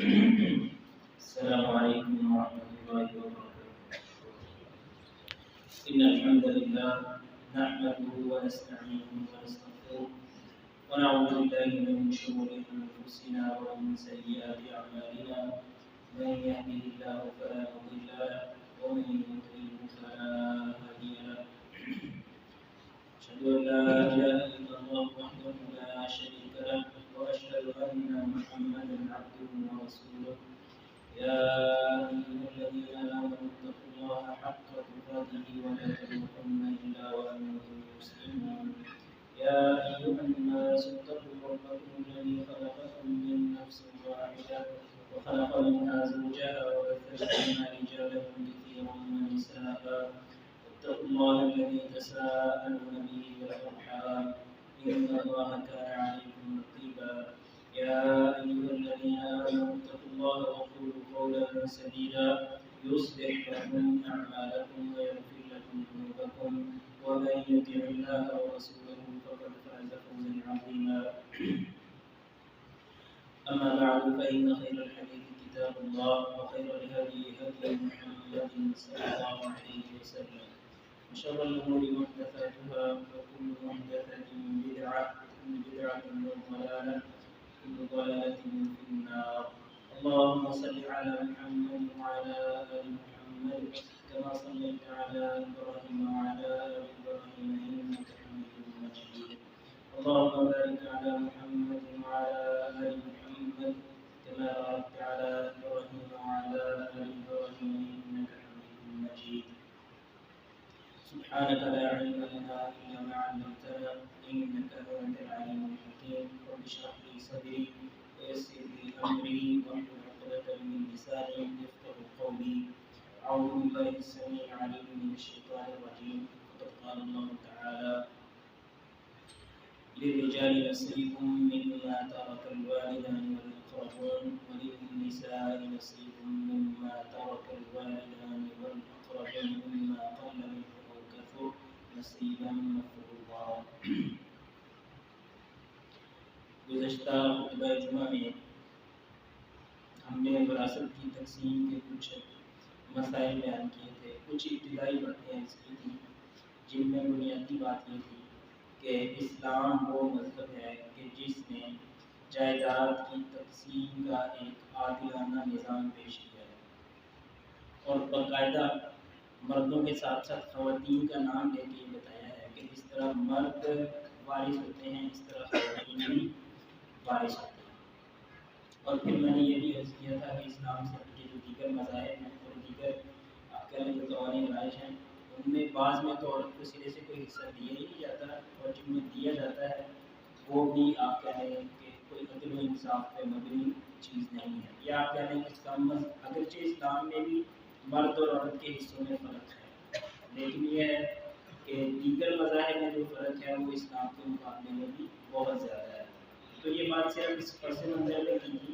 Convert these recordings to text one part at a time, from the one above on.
السلام عليكم ورحمة الله وبركاته. إن الحمد لله نحمده ونستعينه ونستغفره ونعوذ بالله من شرور أنفسنا ومن سيئات أعمالنا. من يهده الله فلا مضل له ومن يضلل فلا هادي له. أشهد أن لا إله إلا الله وحده لا شريك له وأشهد أن محمدا عبده ورسوله. يا أيها الذين آمنوا اتقوا الله حق تقاته ولا تموتن إلا وأنتم مسلمون. يا أيها الناس اتقوا ربكم الذي خلقكم من نفس واحدة وخلق منها زوجها وبث منهما رجالا كثيرا ونساء. واتقوا الله الذي تساءلون به والأرحام إن الله كان عليكم رقيبا. يا أيها الذين آمنوا اتقوا الله وقولوا قولا سديدا يصلح لكم أعمالكم ويغفر لكم ذنوبكم ومن يطع الله ورسوله فقد فاز فوزا عظيما. أما بعد فإن خير الحديث كتاب الله وخير الهدي هدي محمد صلى الله عليه وسلم وشر الأمور محدثاتها وكل محدثة بدعة وكل بدعة ضلالة وكل ضلالة في النار. اللهم صل على محمد وعلى آل محمد كما صليت على إبراهيم وعلى آل إبراهيم إنك حميد مجيد. اللهم بارك على محمد وعلى آل محمد كما باركت على إبراهيم وعلى آل إبراهيم إنك حميد مجيد. سبحانك لا علم لنا إلا ما علمتنا إنك أنت العليم الحكيم. رب اشرح لي صدري ويسر لي أمري واحلل عقدة من لساني يفقهوا قولي. أعوذ بالله السميع العليم من الشيطان الرجيم. فقد قال الله تعالى: للرجال نصيب مما ترك الوالدان والأقربون وللنساء نصيب مما ترك الوالدان والأقربون مما قل منه أو كثر نصيبا مفروضا. گزشتہ خطبہ جمعہ میں ہم نے وراثت کی تقسیم کے کچھ مسائل بیان کیے تھے. کچھ ابتدائی باتیں اس کی تھیں جن میں بنیادی بات یہ تھی کہ اسلام وہ مذہب ہے کہ جس نے جائیداد کی تقسیم کا ایک عادلانہ نظام پیش کیا ہے اور باقاعدہ مردوں کے ساتھ ساتھ خواتین کا نام لے کے یہ بتایا ہے کہ جس طرح مرد وارث ہوتے ہیں اس طرح خواتین بھی وارث ہوتے ہیں. اور پھر میں نے یہ بھی عرض کیا تھا کہ اسلام سے ہٹے جو دیگر مذاہب ہیں اور دیگر آپ کہہ لیں جو قوانین رائج ہیں ان میں بعض میں تو عورت کو سرے سے کوئی حصہ دیا ہی نہیں جاتا اور جن میں دیا جاتا ہے وہ بھی آپ کہہ رہے ہیں کہ کوئی عدل و انصاف پہ مبنی چیز نہیں ہے. یا آپ کہہ رہے ہیں کہ کم اگرچہ اسلام میں بھی مرد اور عورت کے حصوں میں فرق ہے لیکن یہ ہے کہ دیگر مذاہب میں جو فرق ہے وہ اسلام کے مقابلے میں بھی بہت زیادہ ہے. تو یہ بات صرف اس پس منظر میں کی تھی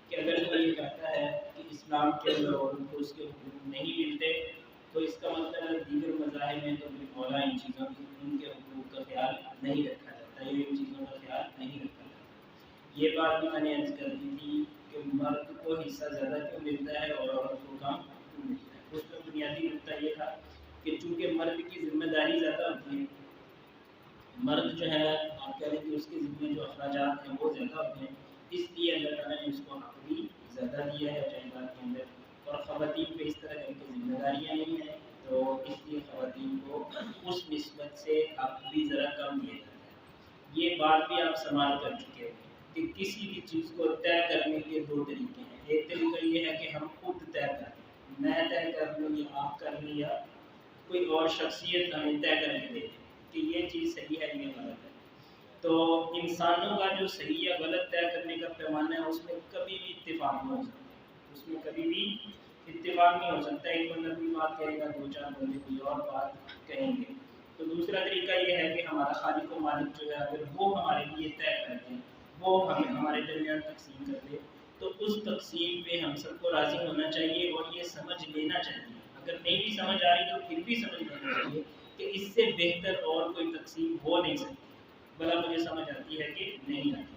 کہ اگر کوئی یہ کہتا ہے کہ اسلام کے اندر عورت کو اس کے حقوق نہیں ملتے تو اس کا مطلب ہے دیگر مذاہب میں تو مولا ان چیزوں کی ان کے حقوق کا خیال نہیں رکھا جاتا ہے, ان چیزوں کا خیال نہیں رکھا جاتا. یہ بات بھی میں نے عرض کر دی تھی کہ مرد کو حصہ زیادہ کیوں ملتا ہے اور عورت کو کم کیوں ملتا ہے. اس کا بنیادی نقطہ یہ تھا کہ چونکہ مرد کی ذمہ داری زیادہ ہوتی ہے, مرد جو ہے آپ کہہ رہے ہیں کہ اس کے ذمہ جو اخراجات ہیں وہ زیادہ ہوتے ہیں, اس لیے اللہ تعالیٰ نے اس کو حق بھی زیادہ دیا ہے جائیداد کے اندر. اور خواتین پہ اس طرح کی ذمہ داریاں نہیں ہیں تو اس لیے خواتین کو اس نسبت سے حق بھی ذرا کم دیا جاتا ہے. یہ بات بھی آپ سماعت کر چکے ہیں کہ کسی بھی چیز کو طے کرنے کے دو طریقے ہیں. ایک طریقہ یہ ہے کہ ہم خود طے کریں, میں طے کر لوں یا آپ کر لیں یا کوئی اور شخصیت ہمیں طے کر کے دے دے کہ یہ چیز صحیح ہے یہ غلط ہے. تو انسانوں کا جو صحیح یا غلط طے کرنے کا پیمانہ ہے اس میں کبھی بھی اتفاق نہیں ہو سکتا, اس میں کبھی بھی اتفاق نہیں ہو سکتا. ایک بندہ کوئی بات کہے گا, دو چار بندے کوئی اور بات کہیں گے. تو دوسرا طریقہ یہ ہے کہ ہمارا خالق و مالک جو ہے اگر وہ ہمارے لیے طے کر دیں, وہ ہمیں ہمارے درمیان تقسیم کر دے تو اس تقسیم پہ ہم سب کو راضی ہونا چاہیے اور یہ سمجھ لینا چاہیے. اگر نہیں بھی سمجھ آ رہی تو پھر بھی سمجھ لینا چاہیے کہ اس سے بہتر اور کوئی تقسیم ہو نہیں سکتی. بلا مجھے سمجھ آتی ہے کہ نہیں آتی.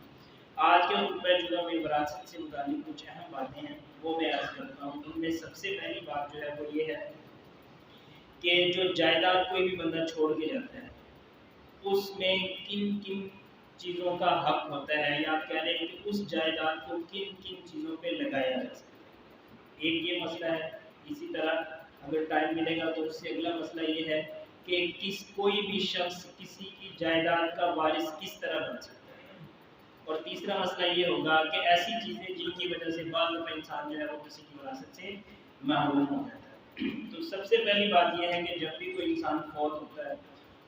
آج کے خطبہ جمعہ میں وراثت سے متعلق کچھ اہم باتیں ہیں وہ میں عرض کرتا ہوں۔ ان میں سب سے پہلی بات جو ہے وہ یہ ہے کہ جو جائیداد کوئی بھی بندہ چھوڑ کے جاتا ہے اس میں کن کن چیزوں کا حق ہوتا ہے، یا آپ کہہ لیں کہ اس جائیداد کو کن کن چیزوں پہ لگایا جا سکتا ہے۔ ایک یہ مسئلہ ہے۔ اسی طرح اگر ٹائم ملے گا تو اس سے اگلا مسئلہ یہ ہے کہ کوئی بھی شخص کسی کی جائیداد کا وارث کس طرح بن سکتا ہے، اور تیسرا مسئلہ یہ ہوگا کہ ایسی چیزیں جن کی وجہ سے بعض دفعہ انسان جو ہے وہ کسی کی وراثت سے محروم ہو جاتا ہے۔ تو سب سے پہلی بات یہ ہے کہ جب بھی کوئی انسان فوت ہوتا ہے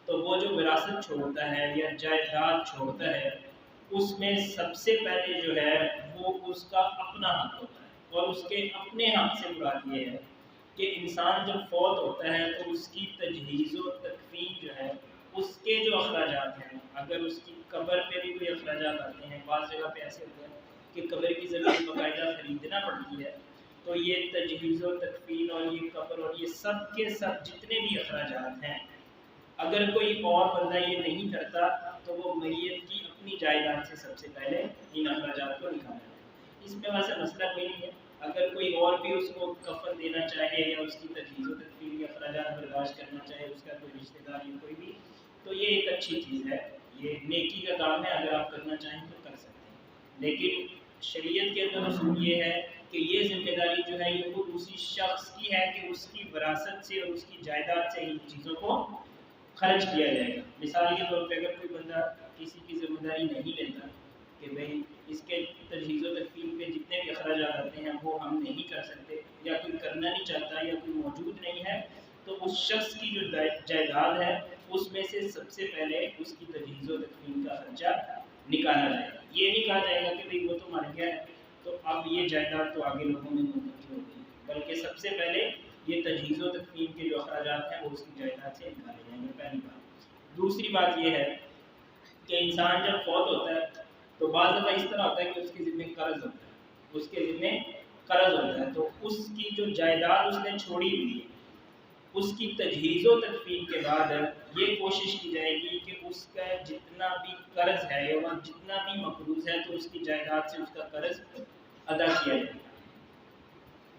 تو وہ جو وراثت چھوڑتا ہے یا جائیداد چھوڑتا ہے اس میں سب سے پہلے جو ہے وہ اس کا اپنا حق ہوتا ہے، اور اس کے اپنے حق سے مراد یہ ہے کہ انسان جب فوت ہوتا ہے تو اس کی تجہیز و تکفین جو ہے اس کے جو اخراجات ہیں، اگر اس کی قبر پہ بھی کوئی اخراجات آتے ہیں، بعض جگہ پہ ایسے ہوتے ہیں کہ قبر کی زمین باقاعدہ خریدنا پڑتی ہے، تو یہ تجہیز و تکفین اور یہ قبر اور یہ سب کے سب جتنے بھی اخراجات ہیں، اگر کوئی اور بندہ یہ نہیں کرتا تو وہ میت کی اپنی جائیداد سے سب سے پہلے ان اخراجات کو نکالا جائے۔ اس میں ویسے مسئلہ کوئی نہیں ہے، اگر کوئی اور بھی اس کو کفن دینا چاہے یا اس کی تجہیز و تکفین کے اخراجات برداشت کرنا چاہے، اس کا کوئی رشتہ دار یا کوئی بھی، تو یہ ایک اچھی چیز ہے، یہ نیکی کا کام ہے، اگر آپ کرنا چاہیں تو کر سکتے ہیں۔ لیکن شریعت کے اندر اصول یہ ہے کہ یہ ذمہ داری جو ہے یہ خود اسی شخص کی ہے کہ اس کی وراثت سے اور اس کی جائیداد سے ان چیزوں کو خرچ کیا جائے گا۔ مثال کے طور پہ اگر کوئی بندہ کسی کی ذمہ داری نہیں لیتا کہ بھئی اس کے تجہیز و تکفین پہ جتنے بھی اخراجات آتے ہیں وہ ہم نہیں کر سکتے، یا کوئی کرنا نہیں چاہتا یا کوئی موجود نہیں ہے، تو اس شخص کی جو جائیداد ہے اس میں سے سب سے پہلے اس کی تجہیز و تکفین کا خرچہ نکالا جائے گا۔ یہ نہیں کہا جائے گا کہ بھئی وہ تو مر گیا ہے تو اب یہ جائیداد تو آگے لوگوں میں منتقل ہو گئی، بلکہ سب سے پہلے یہ تجہیز و تکفین کے جو اخراجات ہیں وہ اس کی جائیداد سے نکالے جائیں گے، پہلی بات۔ دوسری بات یہ ہے کہ انسان جب فوت ہوتا ہے تو بعض دفعہ اس طرح ہوتا ہے کہ اس کے ذمہ قرض ہوتا ہے، اس کے ذمہ قرض ہوتا ہے، تو اس کی جو جائیداد اس نے چھوڑی ہوئی ہے اس کی تجہیز و تکفین کے بعد یہ کوشش کی جائے گی کہ اس کا جتنا بھی قرض ہے یا جتنا بھی مقروض ہے تو اس کی جائیداد سے اس کا قرض ادا کیا جائے گا۔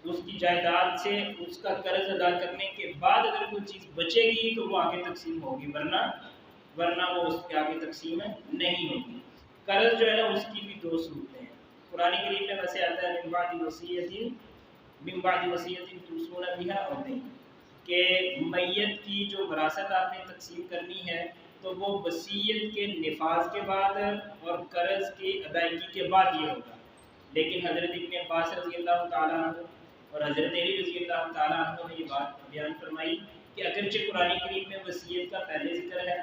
اس کی جائیداد سے اس کا قرض ادا کرنے کے بعد اگر کوئی چیز بچے گی تو وہ آگے تقسیم ہوگی، ورنہ وہ اس کے آگے تقسیم نہیں ہوگی۔ قرض جو ہے نا اس کی بھی دو صورتیں ہیں، قرآن کریم میں ویسے آتا ہے من بعد وصیۃ توصون بہا او دین، کہ میت کی جو وراثت آپ نے تقسیم کرنی ہے تو وہ وصیت کے نفاذ کے بعد اور قرض کی ادائیگی کے بعد یہ ہوگا۔ لیکن حضرت ابن عباس رضی اللہ تعالیٰ عنہ اور حضرت علی رضی اللہ تعالیٰ عنہ نے یہ بات بیان فرمائی کہ اگرچہ قرآن کریم میں وصیت کا پہلے ذکر ہے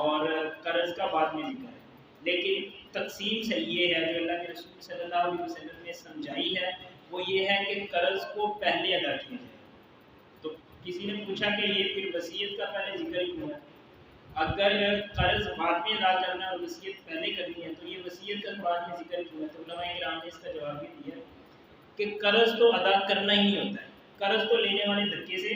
اور قرض کا بعد میں ذکر ہے، لیکن تقسیم سے یہ ہے جو اللہ کے رسول صلی اللہ علیہ وسلم نے سمجھائی ہے وہ یہ ہے کہ قرض کو پہلے ادا کیا جائے۔ تو کسی نے پوچھا کہ یہ پھر وصیت کا پہلے ذکر کیوں ہے؟ اگر قرض بعد میں ادا کرنا اور وصیت پہلے کرنی ہے تو یہ وصیت کا قرآن میں ذکر کیوں ہے؟ تو علماء کرام نے اس کا جواب بھی دیا کہ قرض تو ادا کرنا ہی ہوتا ہے، قرض تو لینے والے دھکے سے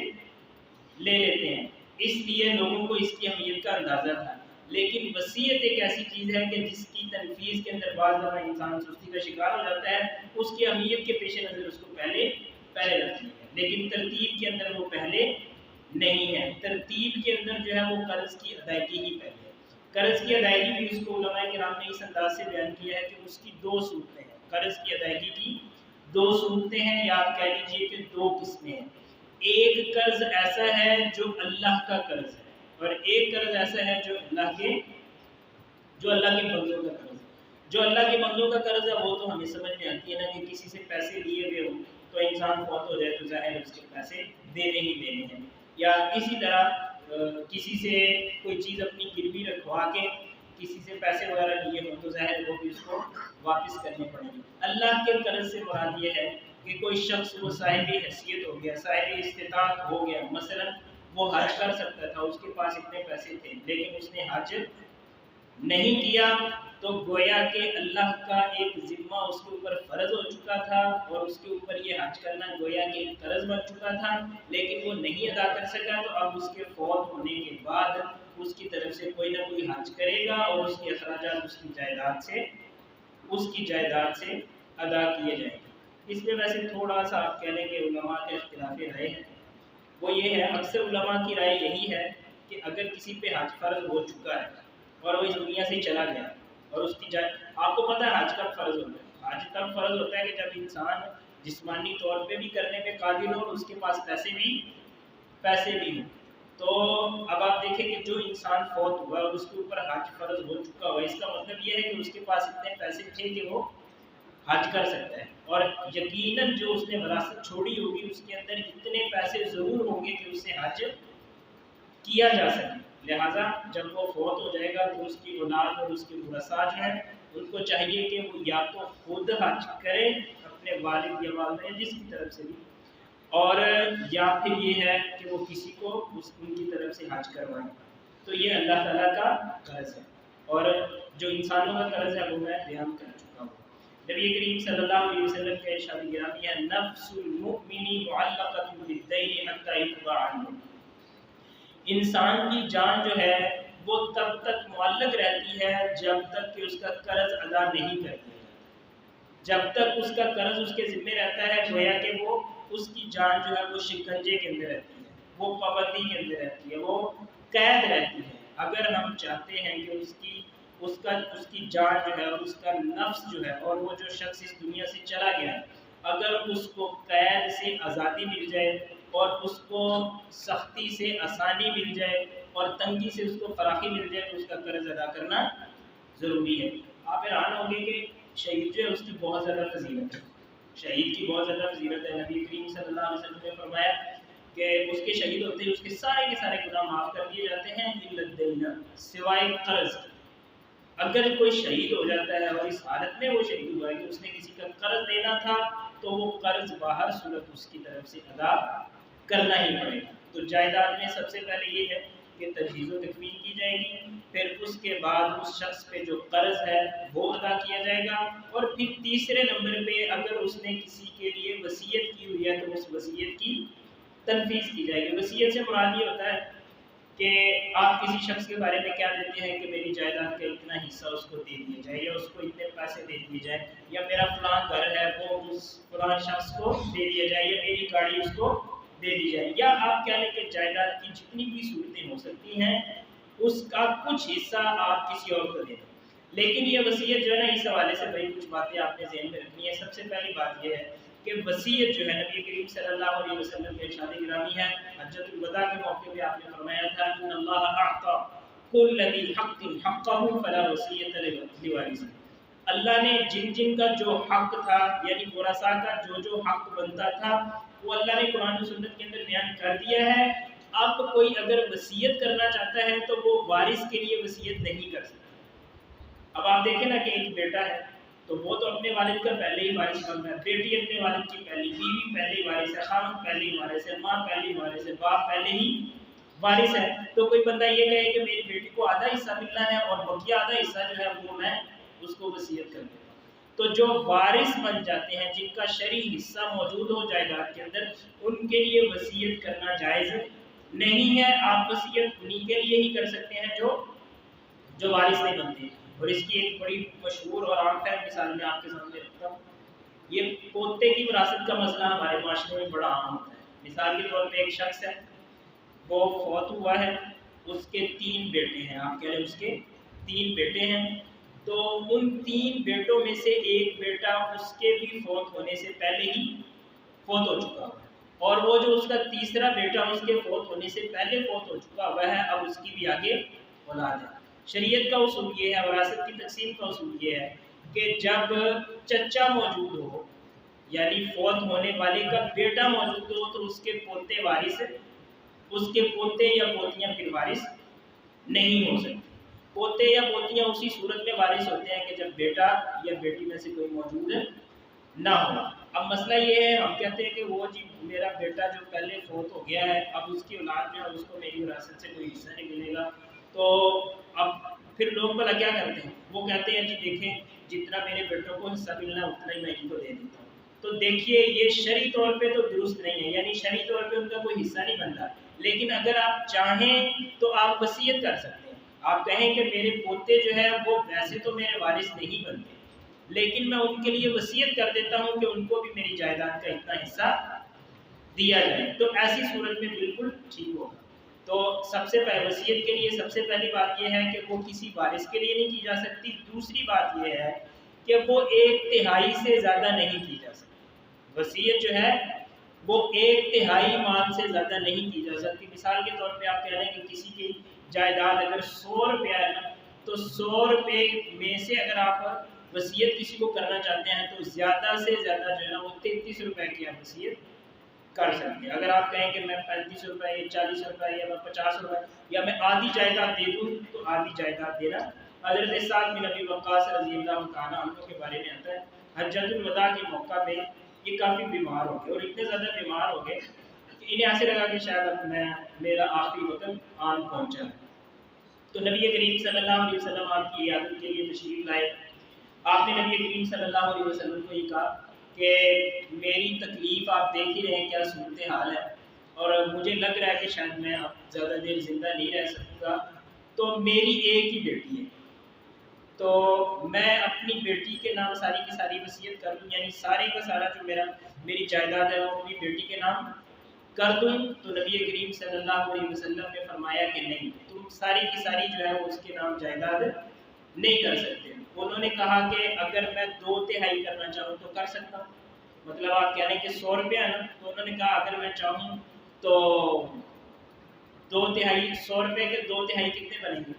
لے لیتے ہیں، اس لیے لوگوں کو اس کی اہمیت کا اندازہ تھا۔ لیکن وصیت ایک ایسی چیز ہے کہ جس کی تنفیذ کے اندر بعض دفعہ انسان سستی کا شکار ہو جاتا ہے، اس کی اہمیت کے پیش نظر اس کو پہلے رکھتی ہے، لیکن ترتیب کے اندر وہ پہلے نہیں ہے۔ ترتیب کے اندر جو ہے وہ قرض کی ادائیگی ہی پہلے ہے۔ قرض کی ادائیگی بھی اس کو علماء کرام نے اس انداز سے بیان کیا ہے کہ اس کی دو صورتیں ہیں، قرض کی ادائیگی کی دو صورتیں ہیں، یا آپ کہہ لیجیے کہ دو قسمیں ہیں۔ ایک قرض ایسا ہے جو اللہ کا قرض ہے، اور ایک قرض ایسا ہے جو اللہ کے بندوں کا قرض ہے۔ جو اللہ کے بندوں کا قرض ہے وہ تو ہمیں سمجھ میں آتی ہے نا کہ کسی سے پیسے لیے ہوئے ہوں تو انسان فوت ہو جائے تو ظاہر ہے اس کے پیسے دینے ہی دینے ہیں، یا اسی طرح کسی سے کوئی چیز اپنی گروی رکھوا کے کسی سے پیسے وغیرہ لیے ہوں تو ظاہر وہ بھی اس کو واپس کرنے پڑیں گے۔ اللہ کے قرض سے مراد یہ ہے کہ کوئی شخص وہ صاحب حیثیت ہو گیا، صاحب استطاعت ہو گیا، مثلا وہ حج کر سکتا تھا، اس کے پاس اتنے پیسے تھے لیکن اس نے حج نہیں کیا، تو گویا کہ اللہ کا ایک ذمہ اس کے اوپر فرض ہو چکا تھا اور اس کے اوپر یہ حج کرنا گویا کہ ایک قرض بن چکا تھا، لیکن وہ نہیں ادا کر سکا، تو اب اس کے فوت ہونے کے بعد اس کی طرف سے کوئی نہ کوئی حج کرے گا اور اس کے اخراجات اس کی جائیداد سے اس کی جائیداد سے ادا کیے جائیں گے۔ اس میں ویسے تھوڑا سا آپ کہہ لیں کہ علماء کے اختلاف رائے ہیں، وہ یہ ہے اکثر علماء کی رائے یہی ہے کہ اگر کسی پہ حج فرض ہو چکا ہے اور وہ اس دنیا سے چلا گیا اور اس کی آپ کو پتہ ہے حج کب فرض ہوتا ہے؟ حج تب فرض ہوتا ہے کہ جب انسان جسمانی طور پہ بھی کرنے پہ قادر ہو اور اس کے پاس پیسے بھی ہوں۔ تو اب آپ دیکھیں کہ جو انسان فوت ہوا اور اس کے اوپر حج فرض ہو چکا ہوا، اس کا مطلب یہ ہے کہ اس کے پاس اتنے پیسے تھے کہ وہ حج کر سکتا ہے، اور یقیناً جو اس نے وراثت چھوڑی ہوگی اس کے اندر اتنے پیسے ضرور ہوں گے کہ اس سے حج کیا جا سکے۔ لہٰذا جب وہ فوت ہو جائے گا تو اس کی اولاد اور اس کے ورثاء جو ہیں ان کو چاہیے کہ وہ یا تو خود حج کریں اپنے والد یا والدین جس کی طرف سے بھی، اور یا پھر یہ ہے کہ وہ کسی کو ان کی طرف سے حج کروائیں۔ تو یہ اللہ تعالیٰ کا قرض ہے، اور جو انسانوں کا قرض ہے وہ میں بیان کر چکا ہوں۔ نبی کریم صلی اللہ علیہ وسلم کا ارشاد گرامی ہے نفس المؤمن معلقۃ بالدین حتی یقضى عنہ، انسان کی جان جو ہے وہ تب تک معلق رہتی ہے جب تک کہ اس کا قرض ادا نہیں کرتی ہے۔ جب تک اس کا قرض اس کے ذمہ رہتا ہے گویا کہ وہ اس کی جان جو ہے وہ شکنجے کے اندر رہتی ہے، وہ پابندی کے اندر رہتی ہے، وہ قید رہتی ہے۔ اگر ہم چاہتے ہیں کہ اس کی جان جو ہے اور اس کا نفس جو ہے اور وہ جو شخص اس دنیا سے چلا گیا ہے، اگر اس کو قید سے آزادی مل جائے اور اس کو سختی سے آسانی مل جائے اور تنگی سے اس کو فراخی مل جائے تو اس کا قرض ادا کرنا ضروری ہے۔ آپ حیران ہوں گے کہ شہید جو ہے اس کی بہت زیادہ فضیلت ہے، شہید کی بہت زیادہ فضیلت ہے۔ نبی کریم صلی اللہ علیہ وسلم نے فرمایا کہ اس کے شہید ہوتے ہیں اس کے سارے گناہ معاف کر دیے جاتے ہیں الا الدین، سوائے قرض کے۔ اگر کوئی شہید ہو جاتا ہے اور اس حالت میں وہ شہید ہوا ہے کہ اس نے کسی کا قرض دینا تھا تو وہ قرض باہر صورت اس کی طرف سے ادا کرنا ہی پڑے گا۔ تو جائیداد میں سب سے پہلے یہ ہے کہ تجہیز و تکمیل کی جائے گی، پھر اس کے بعد اس شخص پہ جو قرض ہے وہ ادا کیا جائے گا، اور پھر تیسرے نمبر پہ اگر اس نے کسی کے لیے وصیت کی ہوئی ہے تو اس وصیت کی تنفیذ کی جائے گی۔ وصیت سے مراد یہ ہوتا ہے کہ آپ کسی شخص کے بارے میں کیا دیتے ہیں کہ میری جائیداد کا اتنا حصہ اس کو دے دیا جائے یا اس کو اتنے پیسے دے دیے جائے، یا میرا فلاں گھر ہے وہ اس فلاں شخص کو دے دیا جائے، یا میری گاڑی اس کو دے دی جائے، یا آپ کہہ لیں کہ جائیداد کی جتنی بھی صورتیں ہو سکتی ہیں اس کا کچھ حصہ آپ کسی اور کو دے دیں۔ لیکن یہ وصیت جو ہے نا، اس حوالے سے بڑی کچھ باتیں آپ نے ذہن میں رکھنی ہے۔ سب سے پہلی بات یہ ہے کہ وصیت جو ہے نبی کریم صلی اللہ علیہ وسلم کے ارشاد گرامی ہے، حجۃ الوداع کے موقع پہ آپ نے فرمایا تھا ان اللہ اعطى كل ذی حق حقہ فلا وصیۃ لوارث، اللہ نے جن کا جو حق تھا یعنی ورثاء کا جو حق بنتا تھا وہ اللہ نے قرآن و سنت کے اندر بیان کر دیا ہے۔ اب کوئی اگر وصیت کرنا چاہتا ہے تو وہ وارث کے لیے وصیت نہیں کر سکتا۔ اب آپ دیکھیں نا کہ ایک بیٹا ہے تو وہ تو اپنے والد کا پہلے ہی وارث بن رہا ہے، بیٹی اپنے والد کی پہلی، بیوی پہلی وارث ہے، خاوند پہلی وارث ہے، ماں پہلی وارث ہے، باپ پہلے ہی وارث ہے۔ تو کوئی بندہ یہ کہے کہ میری بیٹی کو آدھا حصہ ملنا ہے اور بقیہ آدھا حصہ جو ہے وہ میں اس کو وصیت کر دیتا ہوں، تو جو وارث بن جاتے ہیں جن کا شرعی حصہ موجود ہو جائیداد کے اندر، ان کے لیے وصیت کرنا جائز نہیں ہے۔ آپ وصیت انہیں کے لیے ہی کر سکتے ہیں جو وارث نہیں بنتے۔ اور اس کی ایک بڑی مشہور اور عام فہم مثال میں آپ کے سامنے رکھتا ہوں۔ یہ پوتے کی وراثت کا مسئلہ ہمارے معاشرے میں بڑا عام ہوتا ہے۔ مثال کے طور پہ ایک شخص ہے، وہ فوت ہوا ہے، اس کے 3 بیٹے ہیں، آپ کہہ رہے ہیں اس کے 3 بیٹے ہیں، تو ان 3 بیٹوں میں سے ایک بیٹا اس کے بھی فوت ہونے سے پہلے ہی فوت ہو چکا ہوا ہے، اور وہ جو اس کا تیسرا بیٹا اس کے فوت ہونے سے پہلے فوت ہو چکا ہوا ہے، اب اس کی بھی آگے اولاد ہے۔ شریعت کا اصول یہ ہے، وراثت کی تقسیم کا اصول یہ ہے کہ جب چچا موجود ہو یعنی فوت ہونے والے کا بیٹا موجود ہو تو اس کے پوتے وارث، اس کے پوتے یا پوتیاں پھر وارث نہیں ہو سکتے۔ پوتے یا پوتیاں اسی صورت میں وارث ہوتے ہیں کہ جب بیٹا یا بیٹی میں سے کوئی موجود نہ ہو۔ اب مسئلہ یہ ہے، ہم کہتے ہیں کہ وہ جی میرا بیٹا جو پہلے فوت ہو گیا ہے، اب اس کی اولاد جو ہے اس کو میری وراثت سے کوئی حصہ نہیں ملے گا، تو اب پھر لوگ بھلا کیا کرتے ہیں؟ وہ کہتے ہیں جی دیکھیں جتنا میرے بیٹوں کو حصہ ملنا ہے اتنا ہی میں ان کو دے دیتا ہوں۔ تو دیکھیے یہ شرعی طور پہ تو درست نہیں ہے، یعنی شرعی طور پہ ان کا کوئی حصہ نہیں بنتا، لیکن اگر آپ چاہیں تو آپ وصیت کر سکتے ہیں۔ آپ کہیں کہ میرے پوتے جو ہے وہ ویسے تو میرے وارث نہیں بنتے، لیکن میں ان کے لیے وصیت کر دیتا ہوں کہ ان کو بھی میری جائیداد کا اتنا حصہ دیا جائے، تو ایسی صورت میں بالکل ٹھیک ہوگا۔ تو سب سے پہلے وصیت کے لیے سب سے پہلی بات یہ ہے کہ وہ کسی وارث کے لیے نہیں کی جا سکتی۔ دوسری بات یہ ہے کہ وہ 1/3 سے زیادہ نہیں کی جا سکتی۔ وصیت جو ہے وہ 1/3 مال سے زیادہ نہیں کی جا سکتی۔ مثال کے طور پہ آپ کہہ رہے ہیں کہ کسی کی جائیداد اگر 100 روپیہ ہے نا، تو 100 روپے میں سے اگر آپ وصیت کسی کو کرنا چاہتے ہیں تو زیادہ سے زیادہ جو ہے نا وہ 33 روپے کی آپ وصیت کر سکتے ہیں۔ اگر آپ کہیں کہ میں 35 روپے یا 40 روپے یا میں 50 روپے یا میں آدھی جائیداد دے دوں، تو آدھی جائیداد دینا حضرت سعد بن ابی وقاص رضی اللہ تعالیٰ عنہ کے بارے میں آتا ہے۔ حجۃ الوداع کے موقع پہ یہ کافی بیمار ہو گئے، اور اتنے زیادہ بیمار ہو گئے کہ انہیں ایسے لگا کہ شاید اب میرا آخری وقت آن پہنچا ہے۔ تو نبی کریم صلی اللہ علیہ وسلم آپ کی عیادت کے لیے تشریف لائے۔ آپ نے نبی کریم صلی اللہ علیہ وسلم کو یہ کہا کہ میری تکلیف آپ دیکھ ہی رہے ہیں کیا صورتحال ہے، اور مجھے لگ رہا ہے کہ شاید میں اب زیادہ دیر زندہ نہیں رہ سکوں گا، تو میری ایک ہی بیٹی ہے، تو میں اپنی بیٹی کے نام ساری کی ساری وصیت کر دوں، یعنی سارے کا سارا جو میری جائیداد ہے وہ اپنی بیٹی کے نام کر دوں؟ تو نبی کریم صلی اللہ علیہ وسلم نے فرمایا کہ نہیں، تم ساری کی ساری جو ہے وہ اس کے نام جائیداد نہیں کر سکتے۔ انہوں نے کہا کہ اگر میں 2/3 کرنا چاہوں تو کر سکتا ہوں، مطلب آپ کہہ رہے ہیں کہ 100 روپیہ ہے نا، تو انہوں نے کہا اگر میں چاہوں تو 2/3 100 روپے کے 2/3 کتنے بنیں گے؟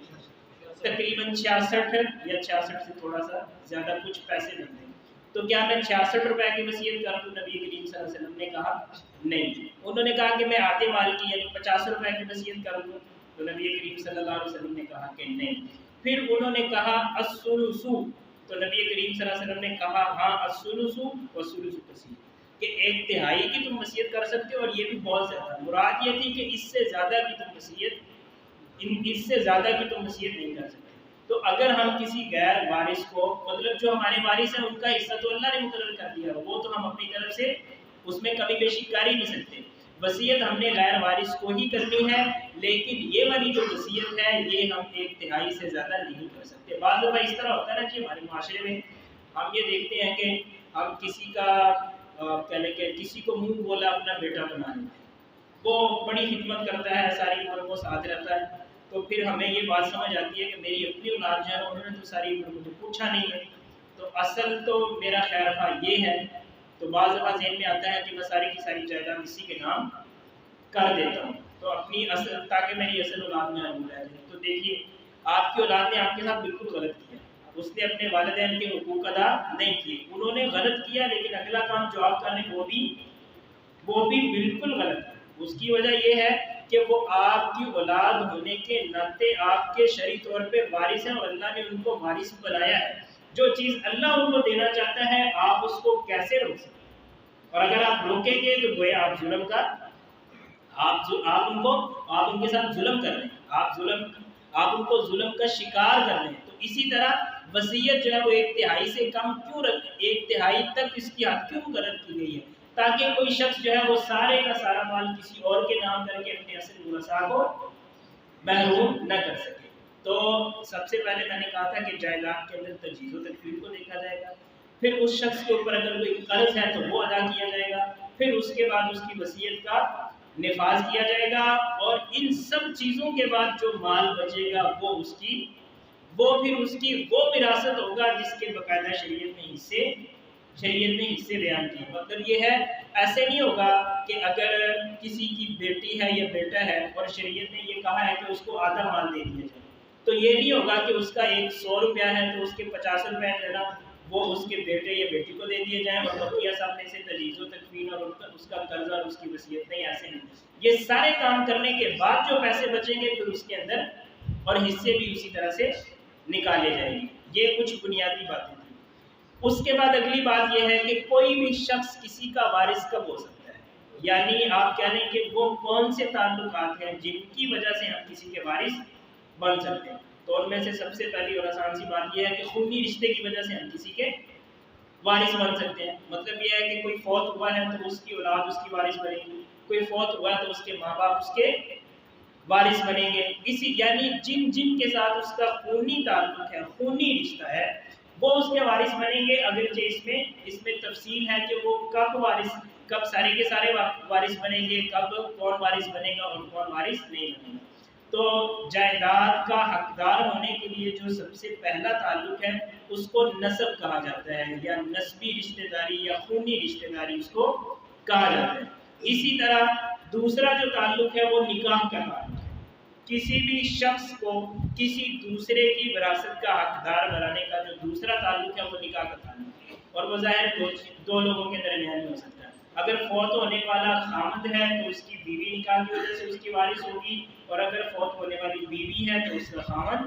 تقریباً 66 یا 66 سے تھوڑا سا زیادہ کچھ پیسے بنتے ہیں۔ تو کیا میں 66 روپے کی وصیت کر دوں؟ نبی کریم صلی اللہ علیہ وسلم نے کہا نہیں۔ انہوں نے کہا کہ میں آدھے مال کی یعنی 50 روپے کی وصیت کر دوں؟ تو نبی کریم صلی اللہ علیہ وسلم نے کہا کہ نہیں۔ پھر انہوں نے کہا الثلث، تو نبی کریم صلی اللہ علیہ وسلم نے کہا ہاں الثلث والثلث کثیر، کہ 1/3 کی تم وصیت کر سکتے ہو، اور یہ بھی بہت زیادہ۔ مراد یہ تھی کہ اس سے زیادہ کی تم وصیت نہیں کر سکتے۔ تو اگر ہم کسی غیر وارث کو، مطلب جو ہمارے وارث ہیں ان کا حصہ تو اللہ نے مقرر کر دیا، وہ تو ہم اپنی طرف سے اس میں کمی بیشی کر ہی نہیں سکتے۔ وصیت ہم نے غیر وارث کو ہی کرنی ہے، لیکن یہ والی جو وصیت ہے یہ ہم 1/3 سے زیادہ نہیں کر سکتے۔ بعض دفعہ اس طرح ہوتا ہے نا کہ ہمارے معاشرے میں ہم یہ دیکھتے ہیں کہ ہم کسی کا کہنے کہ کسی کو منہ بولا اپنا بیٹا بنا لیتے ہیں، وہ بڑی خدمت کرتا ہے، ساری عمر وہ ساتھ رہتا ہے، تو پھر ہمیں یہ بات سمجھ آتی ہے کہ میری اپنی اولاد جو ہے انہوں نے تو ساری عمر مجھے پوچھا نہیں ہے، تو اصل تو میرا خیر خواہ یہ ہے۔ تو بعض دفعہ ذہن میں آتا ہے کہ میں ساری کی ساری جائیداد اسی کے نام کر دیتا ہوں، تو اپنی اصل تاکہ میری اصل اولاد میں رہ جائے۔ تو دیکھیے آپ کی اولاد نے آپ کے ساتھ بالکل غلط کیا، اس نے اپنے والدین کے حقوق ادا نہیں کیے، انہوں نے غلط کیا، لیکن اگلا کام جو آپ کریں وہ بھی بالکل غلط ہے۔ اس کی وجہ یہ ہے کہ وہ آپ کی اولاد ہونے کے ناطے آپ کے شرعی طور پہ وارث ہیں، اور اللہ نے ان کو وارث بنایا ہے۔ جو چیز اللہ ان کو دینا چاہتا ہے آپ اس کو کیسے روک سکتے ہیں؟ اور اگر آپ روکیں گے تو گویا آپ ظلم کا آپ ان کے ساتھ ظلم کر رہے ہیں، آپ ان کو ظلم کا شکار کر رہے ہیں۔ تو اسی طرح وصیت جو ہے وہ 1/3 سے کم کیوں 1/3 تک اس کی حد کیوں مقرر کی گئی ہے؟ تاکہ کوئی شخص جو ہے وہ سارے کا سارا مال کسی اور کے نام کر کے اپنے اصل ورثاء کو محروم نہ کر سکے۔ تو سب سے پہلے میں نے کہا تھا کہ جائیداد کے اندر تجہیز و تکفیر کو دیکھا جائے گا، پھر اس شخص کے اوپر اگر کوئی قرض ہے تو وہ ادا کیا جائے گا، پھر اس کے بعد اس کی وصیت کا نفاذ کیا جائے گا، اور ان سب چیزوں کے بعد جو مال بچے گا وہ پھر اس کی وہ وراثت ہوگا جس کے باقاعدہ شریعت نے حصے بیان کیے۔ مطلب یہ ہے ایسے نہیں ہوگا کہ اگر کسی کی بیٹی ہے یا بیٹا ہے اور شریعت نے یہ کہا ہے کہ اس کو آدھا مال دے دیا جائے، تو یہ نہیں ہوگا کہ اس کا 100 روپیہ ہے تو اس کے 50 روپے دینا وہ اس کے بیٹے یا بیٹی کو دے دیے جائیں، اور بقیہ سب میں سے تجہیز و تکفین اور اس کا قرضہ اور اس کی وصیت نہیں، ایسے نہیں۔ یہ سارے کام کرنے کے بعد جو پیسے بچیں گے پھر اس کے اندر اور حصے بھی اسی طرح سے نکالے جائیں گے۔ یہ کچھ بنیادی باتیں تھیں۔ اس کے بعد اگلی بات یہ ہے کہ کوئی بھی شخص کسی کا وارث کب ہو سکتا ہے، یعنی آپ کہہ رہے ہیں کہ وہ کون سے تعلقات ہیں جن کی وجہ سے ہم کسی کے وارث بن سکتے ہیں۔ تو ان میں سے سب سے پہلی اور آسان سی بات یہ ہے کہ خونی رشتے کی وجہ سے ہم کسی کے وارث بن سکتے ہیں۔ مطلب یہ ہے کہ کوئی فوت ہوا ہے تو اس کی اولاد اس کی وارث بنے گی، کوئی فوت ہوا ہے تو اس کے ماں باپ اس کے وارث بنیں گے، یعنی جن کے ساتھ اس کا خونی تعلق ہے، خونی رشتہ ہے، وہ اس کے وارث بنیں گے، اگرچہ اس میں تفصیل ہے کہ وہ کب سارے کے سارے وارث بنیں گے، کب کون وارث بنے گا اور کون وارث نہیں بنے گا۔ تو جائیداد کا حقدار ہونے کے لیے جو سب سے پہلا تعلق ہے اس کو نسب کہا جاتا ہے، یا نسبی رشتہ داری یا خونی رشتہ داری اس کو کہا جاتا ہے۔ اسی طرح دوسرا جو تعلق ہے وہ نکاح کا تعلق ہے۔ کسی بھی شخص کو کسی دوسرے کی وراثت کا حقدار بنانے کا جو دوسرا تعلق ہے وہ نکاح کا تعلق ہے، اور وہ ظاہر دو لوگوں کے درمیان میں ہو سکتا ہے۔ اگر فوت ہونے والا خامد ہے تو اس کی بیوی نکاح کی وجہ سے اس کی وارث ہوگی، اور اگر فوت ہونے والی بیوی ہے تو اس کا خامد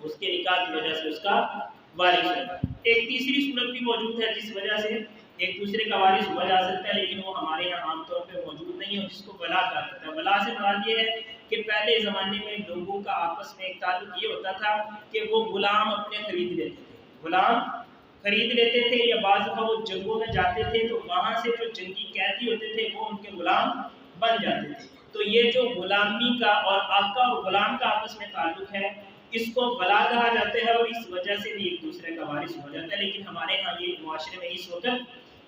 اس کے نکاح کی وجہ سے اس کا وارث ہوگا۔ ایک تیسری صورت بھی موجود ہے جس وجہ سے ایک دوسرے کا وارث ہوا جا سکتا ہے، لیکن وہ ہمارے یہاں عام طور پہ موجود نہیں ہے، جس کو ولا کہا جاتا ہے۔ ولا سے مراد یہ ہے کہ پہلے زمانے میں لوگوں کا آپس میں ایک تعلق یہ ہوتا تھا کہ وہ غلام اپنے خرید لیتے تھے، غلام خرید لیتے تھے، یا بعض دفعہ وہ جنگوں میں جاتے تھے تو وہاں سے جو جنگی قیدی ہوتے تھے وہ ان کے غلام بن جاتے تھے۔ تو یہ جو غلامی کا اور آقا اور غلام کا آپس میں تعلق ہے اس کو ولا کہا جاتا ہے، اور اس وجہ سے بھی ایک دوسرے کا وارث ہو جاتا ہے۔ لیکن ہمارے ہاں یہ معاشرے میں اس وقت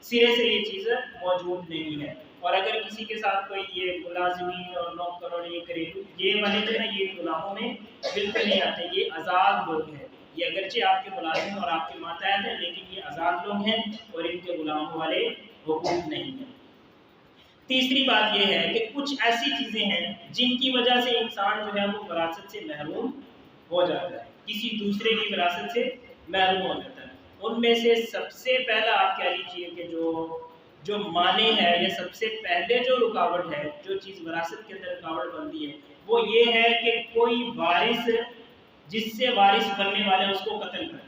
سرے سے یہ چیز موجود نہیں ہے، اور اگر کسی کے ساتھ کوئی یہ ملازمین اور نوکر اور یہ گھریلو یہ والے جو ہے یہ غلاموں میں بالکل نہیں آتے، یہ آزاد لوگ ہیں۔ یہ اگرچہ آپ کے ملازم اور آپ کے ماتحت ہیں، لیکن یہ آزاد لوگ ہیں اور ان کے غلاموں والے حقوق نہیں ہیں۔ تیسری بات یہ ہے کہ کچھ ایسی چیزیں ہیں جن کی وجہ سے انسان جو ہے وہ وراثت سے محروم ہو جاتا ہے، کسی دوسرے کی وراثت سے محروم ہو جاتا ہے۔ ان میں سے سب سے پہلا آپ کہہ لیجیے کہ جو معنی ہے یا سب سے پہلے جو رکاوٹ ہے، جو چیز وراثت کے اندر رکاوٹ بنتی ہے وہ یہ ہے کہ کوئی وارث جس سے وارث بننے والے اس کو قتل کرے۔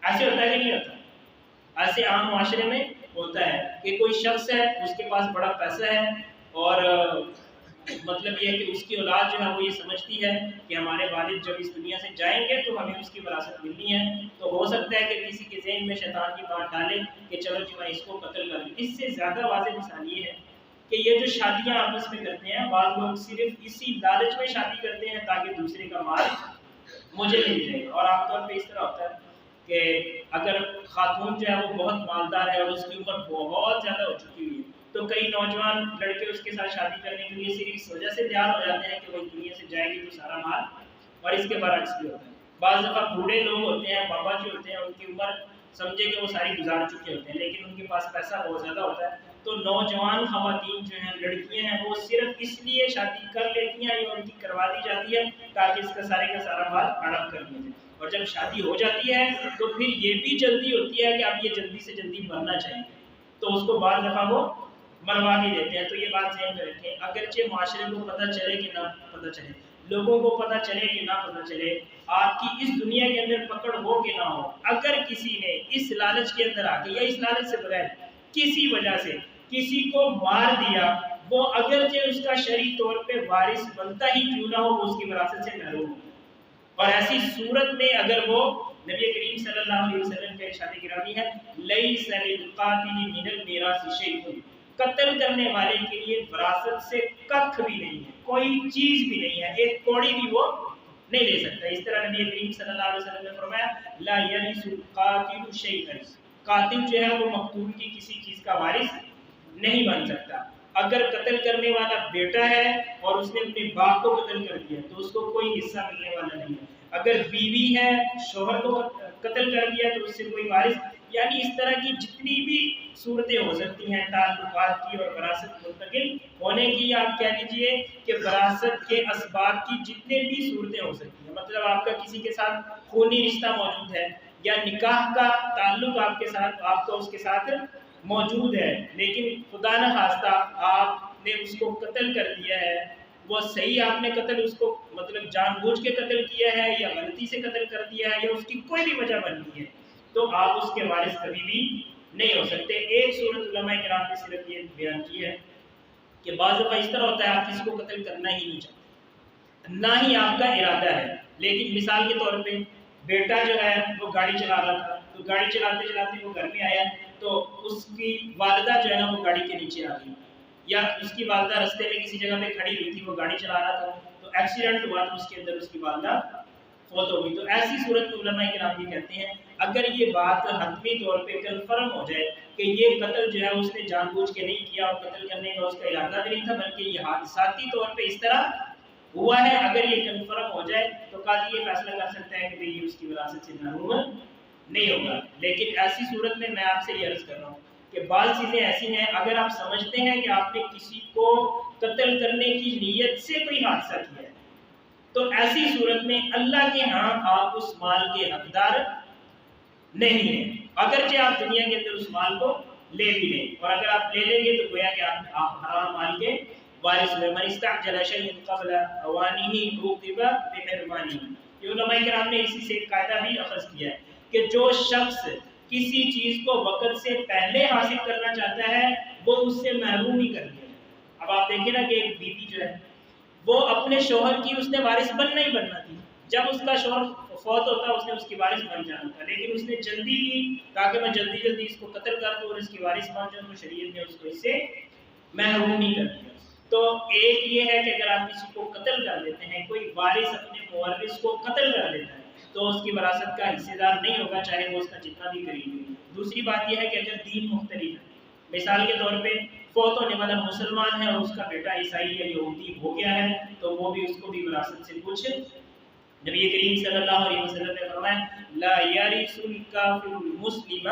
ایسے ہوتا ہے کہ نہیں ہوتا؟ ایسے عام معاشرے میں ہوتا ہے کہ کوئی شخص ہے اس کے پاس بڑا پیسہ ہے، اور مطلب یہ ہے کہ اس کی اولاد جو ہے وہ یہ سمجھتی ہے کہ ہمارے والد جب اس دنیا سے جائیں گے تو ہمیں اس کی وراثت ملنی ہے، تو ہو سکتا ہے کہ کسی کے ذہن میں شیطان کی بات ڈالے کہ چلو جی میں اس کو قتل کر دوں۔ اس سے زیادہ واضح مثال یہ ہے کہ یہ جو شادیاں آپس میں کرتے ہیں بعض لوگ صرف اسی لالچ میں شادی کرتے ہیں تاکہ دوسرے کا مال مجھے مل جائے گا، اور عام طور پہ اس طرح ہوتا ہے کہ اگر خاتون جو ہے وہ بہت مالدار ہے اور اس کی عمر بہت زیادہ ہو چکی ہوئی ہے تو کئی نوجوان لڑکے اس کے ساتھ شادی کرنے کے لیے صرف اس وجہ سے تیار ہو جاتے ہیں کہ وہ اس دنیا سے جائے گی تو سارا مال، اور اس کے برعکس بھی ہوتا ہے۔ بعض دفعہ بوڑھے لوگ ہوتے ہیں، بابا جی ہوتے ہیں، ان کی عمر سمجھے کہ وہ ساری گزار چکے ہوتے ہیں لیکن ان کے پاس پیسہ بہت زیادہ ہوتا ہے، تو نوجوان خواتین جو ہیں لڑکیاں ہیں وہ صرف اس لیے شادی کر لیتی ہیں یا ان کی کروا دی جاتی ہے تاکہ اس کا سارا مال ہڑپ کر دیا جائے، اور جب شادی ہو جاتی ہے تو پھر یہ بھی جلدی ہوتی ہے کہ اب یہ جلدی سے جلدی مرنا چاہیے، تو اس کو بعض دفعہ وہ مروا بھی دیتے ہیں۔ تو یہ بات ذہن میں رکھیں، اگرچہ معاشرے کو پتہ چلے کہ نہ پتہ چلے، لوگوں کو پتہ چلے کہ نہ پتہ چلے، آپ کی اس دنیا کے اندر پکڑ ہو کہ نہ ہو، اگر کسی نے اس لالچ کے اندر آ کے یا اس لالچ سے بغیر کسی وجہ سے کسی کو مار دیا، وہ اگرچہ اس کا شرعی طور پہ وارث بنتا ہی کیوں نہ ہو وہ اس کی وراثت سے محروم ہو، اور ایسی صورت میں اگر وہ نبی کریم صلی اللہ علیہ وسلم کے ارشاد گرامی ہے لیس للقاتل من المیراث شیء، قتل کرنے والے کے لیے وراثت سے کچھ بھی نہیں ہے، کوئی چیز بھی نہیں ہے، ایک کوڑی بھی وہ نہیں لے سکتا۔ اس طرح نبی کریم صلی اللہ علیہ وسلم نے فرمایا لا یرث القاتل شیئا، قاتل جو ہے وہ مقتول کی کسی چیز کا وارث نہیں بن سکتا۔ اگر قتل کرنے والا بیٹا ہے اور اس نے اپنے باپ کو قتل کر دیا تو اس کو کوئی حصہ ملنے والا نہیں ہے، اگر بیوی ہے شوہر کو قتل کر دیا تو اس سے کوئی وارث، یعنی اس طرح کی جتنی بھی صورتیں ہو سکتی ہیں تعلقات کی اور وراثت منتقل ہونے کی، آپ کہہ لیجئے کہ وراثت کے اسباب کی جتنے بھی صورتیں ہو سکتی ہیں، مطلب آپ کا کسی کے ساتھ خونی رشتہ موجود ہے یا نکاح کا تعلق آپ کا اس کے ساتھ موجود ہے، لیکن خدا نہ خواستہ آپ نے اس کو قتل کر دیا ہے، وہ صحیح آپ نے قتل اس کو مطلب جان بوجھ کے قتل کیا ہے یا غلطی سے قتل کر دیا ہے یا اس کی کوئی بھی وجہ بنتی ہے تو آپ اس کے وارث کبھی بھی نہیں ہو سکتے۔ ایک صورت علماء کرام نے صرف یہ بیان کی ہے کہ بعض دفعہ اس طرح ہوتا ہے آپ کسی کو قتل کرنا ہی نہیں چاہتے، نہ ہی آپ کا ارادہ ہے، لیکن مثال کے طور پہ بیٹا جو ہے وہ گاڑی چلا رہا تھا، تو گاڑی چلاتے چلاتے وہ گھر میں آیا تو اس کی والدہ جو ہے نا وہ گاڑی کے نیچے آ گئی، یا اس کی والدہ رستے میں کسی جگہ پہ کھڑی ہوئی تھی، وہ گاڑی چلا رہا تھا تو ایکسیڈنٹ ہوا تو اس کے اندر اس کی والدہ فوت ہو گئی۔ تو ایسی صورت میں علماء کرام یہ کہتے ہیں اگر یہ بات حتمی طور پہ کنفرم ہو جائے کہ یہ قتل جو ہے اس نے جان بوجھ کے نہیں کیا اور قتل کرنے کا اس کا ارادہ بھی نہیں تھا بلکہ یہ حادثاتی طور پہ اس طرح ہوا ہے، اگر یہ کنفرم ہو جائے تو قاضی یہ فیصلہ کر سکتا ہے کہ یہ اس کی وراثت سے محروم نہیں ہوگا۔ لیکن ایسی صورت میں میں آپ سے یہ عرض کر رہا ہوں کہ بعض چیزیں ایسی ہیں، اگر آپ سمجھتے ہیں کہ آپ نے کسی کو قتل کرنے کی نیت سے کوئی حادثہ کیا ہے تو ایسی صورت میں اللہ کے ہاں آپ اس مال کے حقدار نہیں ہیں، اگرچہ آپ دنیا کے اندر اس مال کو لے بھی لیں، اور اگر آپ لے لیں گے تو گویا کہ آپ حرام مال کے وارث ہوئے۔ من استعجل شيئا قبل اوانه عوقب بحرمانه، یہ علماء کرام نے اسی سے ایک قاعدہ بھی اخذ کیا ہے کہ جو شخص کسی چیز کو وقت سے پہلے حاصل کرنا چاہتا ہے وہ اس سے محروم ہی کر دیا۔ اب آپ دیکھیں نا کہ ایک بیوی جو ہے وہ اپنے شوہر کی اس نے وارث بننا ہی بننا تھی، جب اس کا شوہر فوت ہوتا اس نے اس کی وارث بن جانا تھا، لیکن اس نے جلدی کی تاکہ میں جلدی جلدی اس کو قتل کر دوں اور اس کی وارث بن جاؤں، تو شریعت نے اس کو اس سے محروم ہی کر دیا۔ تو ایک یہ ہے کہ اگر آپ کسی کو قتل کر دیتے ہیں، کوئی وارث اپنے مورث کو قتل کر دیتا ہے تو اس کی وراثت کا حصے دار نہیں ہوگا، چاہے وہ اس کا جتنا بھی قریبی ہو۔ دوسری بات یہ ہے کہ اگر دین مختلف ہے، مثال کے طور پہ فوت ہونے والا مسلمان ہے اور اس کا بیٹا عیسائی یا یہودی ہو گیا ہے تو وہ بھی اس کو بھی وراثت سے کچھ، نبی کریم صلی اللہ علیہ وسلم نے فرمایا لا یرث الکافر المسلم،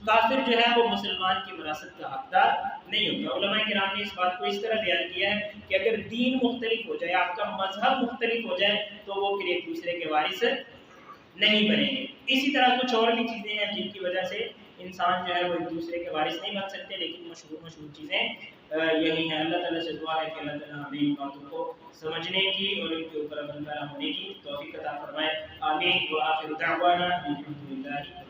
کافر جو ہے وہ مسلمان کی وراثت کا حقدار نہیں ہوگا۔ علماء کرام نے اس بات کو اس طرح بیان کیا ہے کہ اگر دین مختلف ہو جائے، آپ کا مذہب مختلف ہو جائے تو وہ پھر ایک دوسرے کے وارث نہیں بنیں گے۔ اسی طرح کچھ اور بھی چیزیں ہیں جن کی وجہ سے انسان جو ہے وہ ایک دوسرے کے وارث نہیں بن سکتے، لیکن مشہور چیزیں یہی ہیں۔ اللہ تعالیٰ سے دعا ہے کہ اللہ تعالیٰ ہمیں ان باتوں کو سمجھنے کی اور ان کے اوپر عمل پیرا ہونے کی توفیق عطا فرمائے۔ آمین۔ وآخر دعوانا الحمد للہ۔